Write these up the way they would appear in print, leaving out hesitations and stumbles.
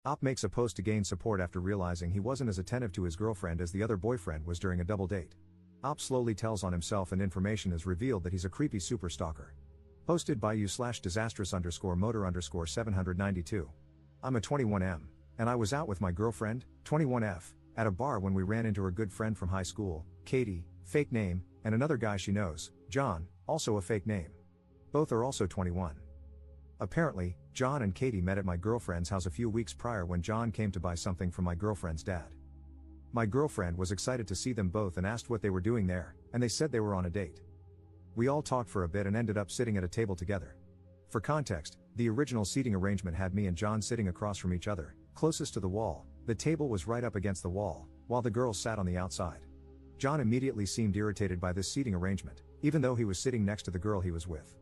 Op makes a post to gain support after realizing he wasn't as attentive to his girlfriend as the other boyfriend was during a double date. Op slowly tells on himself and information is revealed that he's a creepy super stalker. Posted by u/disastrous_motor_792. I'm a 21M, and I was out with my girlfriend, 21F, at a bar when we ran into her good friend from high school, Katie, fake name, and another guy she knows, John, also a fake name. Both are also 21. Apparently, John and Katie met at my girlfriend's house a few weeks prior when John came to buy something from my girlfriend's dad. My girlfriend was excited to see them both and asked what they were doing there, and they said they were on a date. We all talked for a bit and ended up sitting at a table together. For context, the original seating arrangement had me and John sitting across from each other, closest to the wall. The table was right up against the wall, while the girls sat on the outside. John immediately seemed irritated by this seating arrangement, even though he was sitting next to the girl he was with.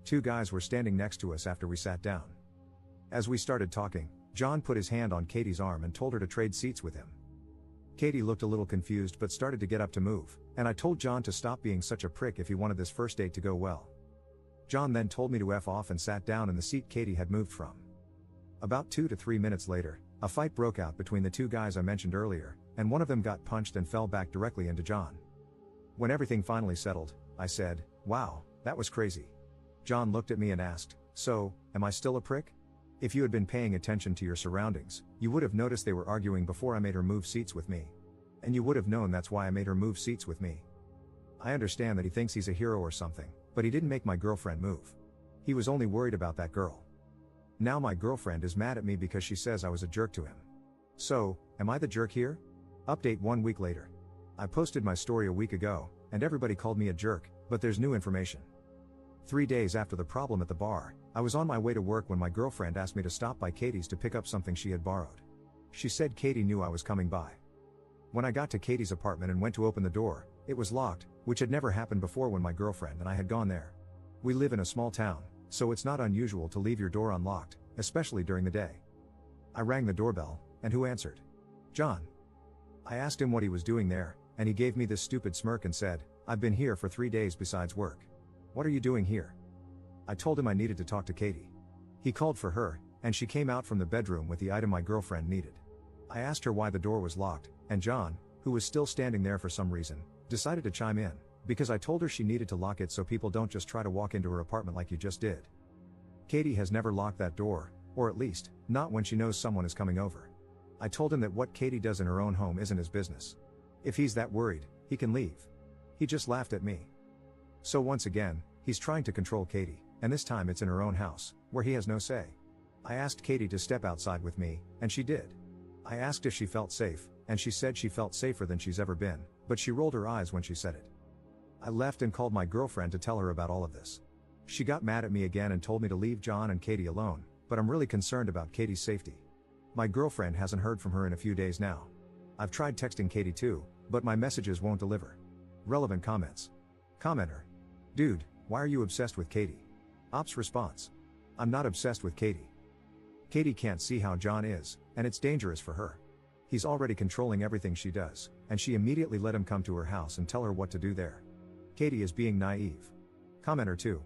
Two guys were standing next to us after we sat down. As we started talking, John put his hand on Katie's arm and told her to trade seats with him. Katie looked a little confused but started to get up to move, and I told John to stop being such a prick if he wanted this first date to go well. John then told me to F off and sat down in the seat Katie had moved from. About 2 to 3 minutes later, a fight broke out between the two guys I mentioned earlier, and one of them got punched and fell back directly into John. When everything finally settled, I said, "Wow, that was crazy." John looked at me and asked, "So, am I still a prick?" If you had been paying attention to your surroundings, you would have noticed they were arguing before I made her move seats with me. And you would have known that's why I made her move seats with me. I understand that he thinks he's a hero or something, but he didn't make my girlfriend move. He was only worried about that girl. Now my girlfriend is mad at me because she says I was a jerk to him. So, am I the jerk here? Update 1 week later. I posted my story a week ago, and everybody called me a jerk, but there's new information. 3 days after the problem at the bar, I was on my way to work when my girlfriend asked me to stop by Katie's to pick up something she had borrowed. She said Katie knew I was coming by. When I got to Katie's apartment and went to open the door, it was locked, which had never happened before when my girlfriend and I had gone there. We live in a small town, so it's not unusual to leave your door unlocked, especially during the day. I rang the doorbell, and who answered? John. I asked him what he was doing there, and he gave me this stupid smirk and said, "I've been here for 3 days besides work. What are you doing here?" I told him I needed to talk to Katie. He called for her, and she came out from the bedroom with the item my girlfriend needed. I asked her why the door was locked, and John, who was still standing there for some reason, decided to chime in, because I told her she needed to lock it so people don't just try to walk into her apartment like you just did. Katie has never locked that door, or at least, not when she knows someone is coming over. I told him that what Katie does in her own home isn't his business. If he's that worried, he can leave. He just laughed at me. So once again, he's trying to control Katie, and this time it's in her own house, where he has no say. I asked Katie to step outside with me, and she did. I asked if she felt safe, and she said she felt safer than she's ever been, but she rolled her eyes when she said it. I left and called my girlfriend to tell her about all of this. She got mad at me again and told me to leave John and Katie alone, but I'm really concerned about Katie's safety. My girlfriend hasn't heard from her in a few days now. I've tried texting Katie too, but my messages won't deliver. Relevant comments. Commenter. Dude, why are you obsessed with Katie? Op's response. I'm not obsessed with Katie. Katie can't see how John is, and it's dangerous for her. He's already controlling everything she does, and she immediately let him come to her house and tell her what to do there. Katie is being naive. Commenter 2.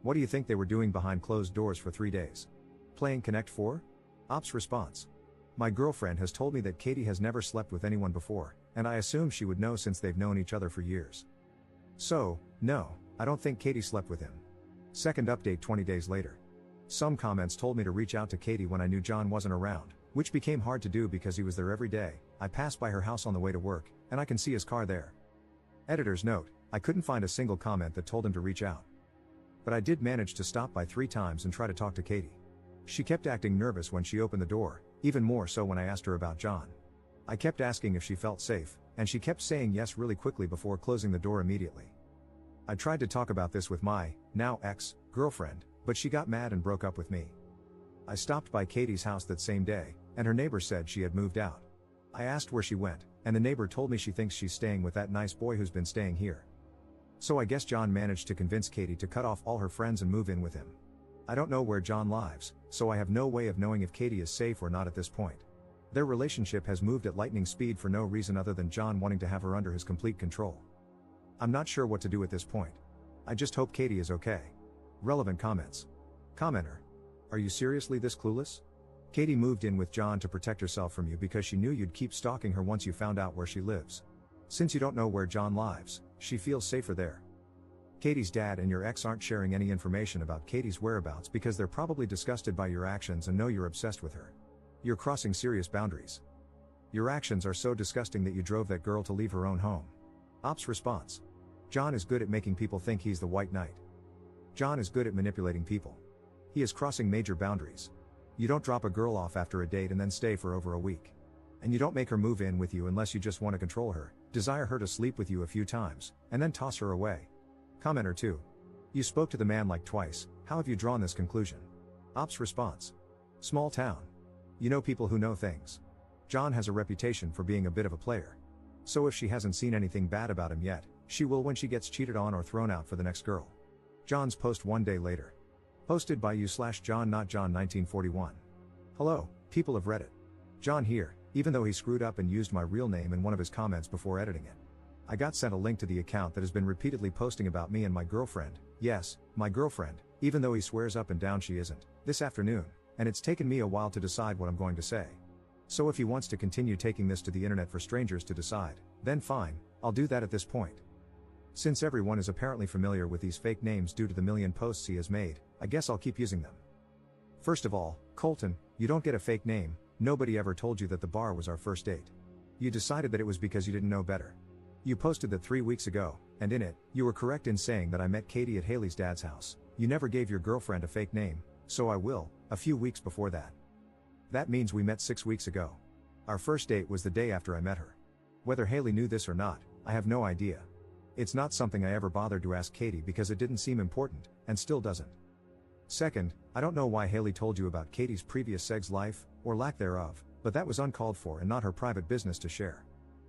What do you think they were doing behind closed doors for 3 days? Playing Connect 4? Op's response. My girlfriend has told me that Katie has never slept with anyone before, and I assume she would know since they've known each other for years. So, no, I don't think Katie slept with him. Second update 20 days later. Some comments told me to reach out to Katie when I knew John wasn't around, which became hard to do because he was there every day. I passed by her house on the way to work, and I can see his car there. Editor's note, I couldn't find a single comment that told him to reach out. But I did manage to stop by 3 times and try to talk to Katie. She kept acting nervous when she opened the door, even more so when I asked her about John. I kept asking if she felt safe, and she kept saying yes really quickly before closing the door immediately. I tried to talk about this with my, now ex-girlfriend, but she got mad and broke up with me. I stopped by Katie's house that same day, and her neighbor said she had moved out. I asked where she went, and the neighbor told me she thinks she's staying with that nice boy who's been staying here. So I guess John managed to convince Katie to cut off all her friends and move in with him. I don't know where John lives, so I have no way of knowing if Katie is safe or not at this point. Their relationship has moved at lightning speed for no reason other than John wanting to have her under his complete control. I'm not sure what to do at this point. I just hope Katie is okay. Relevant comments. Commenter. Are you seriously this clueless? Katie moved in with John to protect herself from you because she knew you'd keep stalking her once you found out where she lives. Since you don't know where John lives, she feels safer there. Katie's dad and your ex aren't sharing any information about Katie's whereabouts because they're probably disgusted by your actions and know you're obsessed with her. You're crossing serious boundaries. Your actions are so disgusting that you drove that girl to leave her own home. Ops response. John is good at making people think he's the white knight. John is good at manipulating people. He is crossing major boundaries. You don't drop a girl off after a date and then stay for over a week. And you don't make her move in with you unless you just want to control her, desire her to sleep with you a few times, and then toss her away. Commenter 2. You spoke to the man like twice, how have you drawn this conclusion? Ops response. Small town. You know people who know things. John has a reputation for being a bit of a player. So if she hasn't seen anything bad about him yet, she will when she gets cheated on or thrown out for the next girl. John's post one day later. Posted by you/John not John 1941. Hello, people of Reddit. John here, even though he screwed up and used my real name in one of his comments before editing it. I got sent a link to the account that has been repeatedly posting about me and my girlfriend, yes, my girlfriend, even though he swears up and down she isn't, this afternoon, and it's taken me a while to decide what I'm going to say. So if he wants to continue taking this to the internet for strangers to decide, then fine, I'll do that at this point. Since everyone is apparently familiar with these fake names due to the million posts he has made, I guess I'll keep using them. First of all, Colton, you don't get a fake name, nobody ever told you that the bar was our first date. You decided that it was because you didn't know better. You posted that 3 weeks ago, and in it, you were correct in saying that I met Katie at Haley's dad's house. You never gave your girlfriend a fake name, so I will, a few weeks before that. That means we met 6 weeks ago. Our first date was the day after I met her. Whether Haley knew this or not, I have no idea. It's not something I ever bothered to ask Katie because it didn't seem important, and still doesn't. Second, I don't know why Haley told you about Katie's previous sex life, or lack thereof, but that was uncalled for and not her private business to share.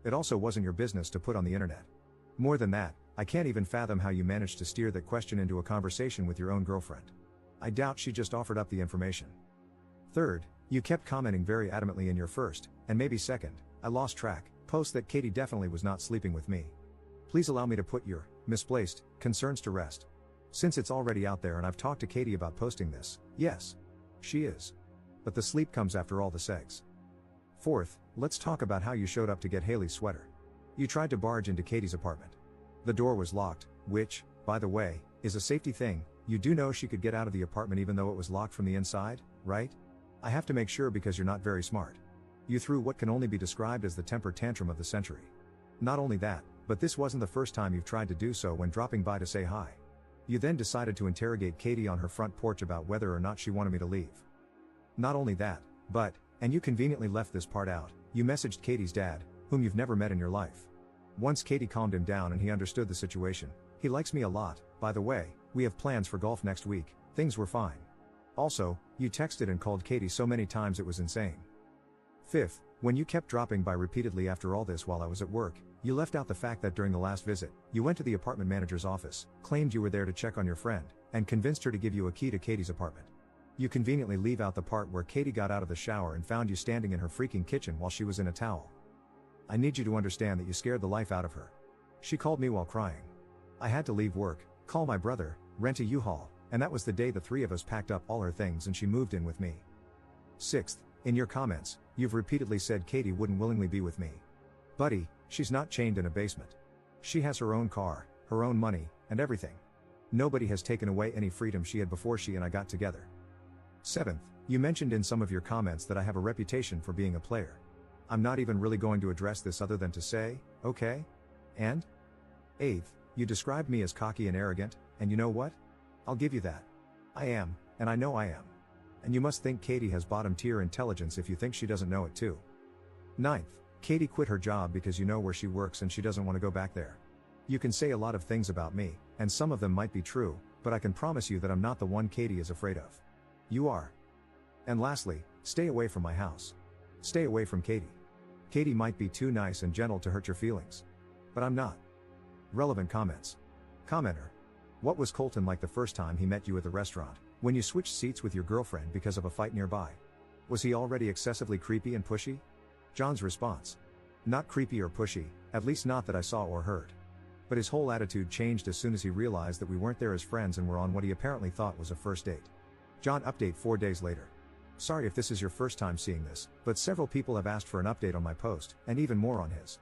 It also wasn't your business to put on the internet. More than that, I can't even fathom how you managed to steer that question into a conversation with your own girlfriend. I doubt she just offered up the information. Third, you kept commenting very adamantly in your first, and maybe second, I lost track, post that Katie definitely was not sleeping with me. Please allow me to put your misplaced concerns to rest. Since it's already out there and I've talked to Katie about posting this, yes, she is. But the sleep comes after all the sex. Fourth, let's talk about how you showed up to get Haley's sweater. You tried to barge into Katie's apartment. The door was locked, which, by the way, is a safety thing. You do know she could get out of the apartment even though it was locked from the inside, right? I have to make sure because you're not very smart. You threw what can only be described as the temper tantrum of the century. Not only that, but this wasn't the first time you've tried to do so when dropping by to say hi. You then decided to interrogate Katie on her front porch about whether or not she wanted me to leave. Not only that, but, and you conveniently left this part out, you messaged Katie's dad, whom you've never met in your life. Once Katie calmed him down and he understood the situation, he likes me a lot, by the way, we have plans for golf next week, things were fine. Also, you texted and called Katie so many times it was insane. Fifth, when you kept dropping by repeatedly after all this while I was at work, you left out the fact that during the last visit, you went to the apartment manager's office, claimed you were there to check on your friend, and convinced her to give you a key to Katie's apartment. You conveniently leave out the part where Katie got out of the shower and found you standing in her freaking kitchen while she was in a towel. I need you to understand that you scared the life out of her. She called me while crying. I had to leave work, call my brother, rent a U-Haul, and that was the day the three of us packed up all her things and she moved in with me. Sixth, in your comments, you've repeatedly said Katie wouldn't willingly be with me. Buddy, she's not chained in a basement. She has her own car, her own money, and everything. Nobody has taken away any freedom she had before she and I got together. Seventh, you mentioned in some of your comments that I have a reputation for being a player. I'm not even really going to address this other than to say, okay? And? Eighth, you described me as cocky and arrogant, and you know what? I'll give you that. I am, and I know I am. And you must think Katie has bottom-tier intelligence if you think she doesn't know it too. Ninth, Katie quit her job because you know where she works and she doesn't want to go back there. You can say a lot of things about me, and some of them might be true, but I can promise you that I'm not the one Katie is afraid of. You are. And lastly, stay away from my house. Stay away from Katie. Katie might be too nice and gentle to hurt your feelings. But I'm not. Relevant comments. Commenter. What was Colton like the first time he met you at the restaurant, when you switched seats with your girlfriend because of a fight nearby? Was he already excessively creepy and pushy? John's response. Not creepy or pushy, at least not that I saw or heard. But his whole attitude changed as soon as he realized that we weren't there as friends and were on what he apparently thought was a first date. John update 4 days later. Sorry if this is your first time seeing this, but several people have asked for an update on my post, and even more on his.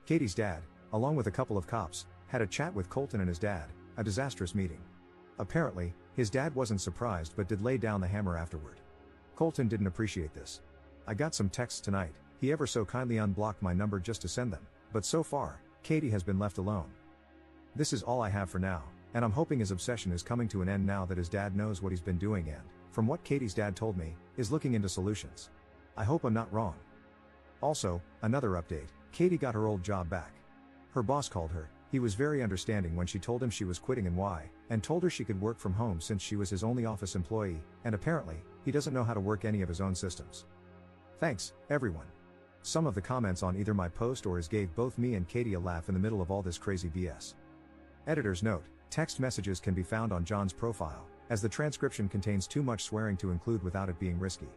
Katie's dad, along with a couple of cops, had a chat with Colton and his dad, a disastrous meeting. Apparently, his dad wasn't surprised but did lay down the hammer afterward. Colton didn't appreciate this. I got some texts tonight, he ever so kindly unblocked my number just to send them, but so far, Katie has been left alone. This is all I have for now, and I'm hoping his obsession is coming to an end now that his dad knows what he's been doing and, from what Katie's dad told me, is looking into solutions. I hope I'm not wrong. Also, another update, Katie got her old job back. Her boss called her, he was very understanding when she told him she was quitting and why, and told her she could work from home since she was his only office employee, and apparently, he doesn't know how to work any of his own systems. Thanks, everyone. Some of the comments on either my post or his gave both me and Katie a laugh in the middle of all this crazy BS. Editor's note, text messages can be found on John's profile, as the transcription contains too much swearing to include without it being risky.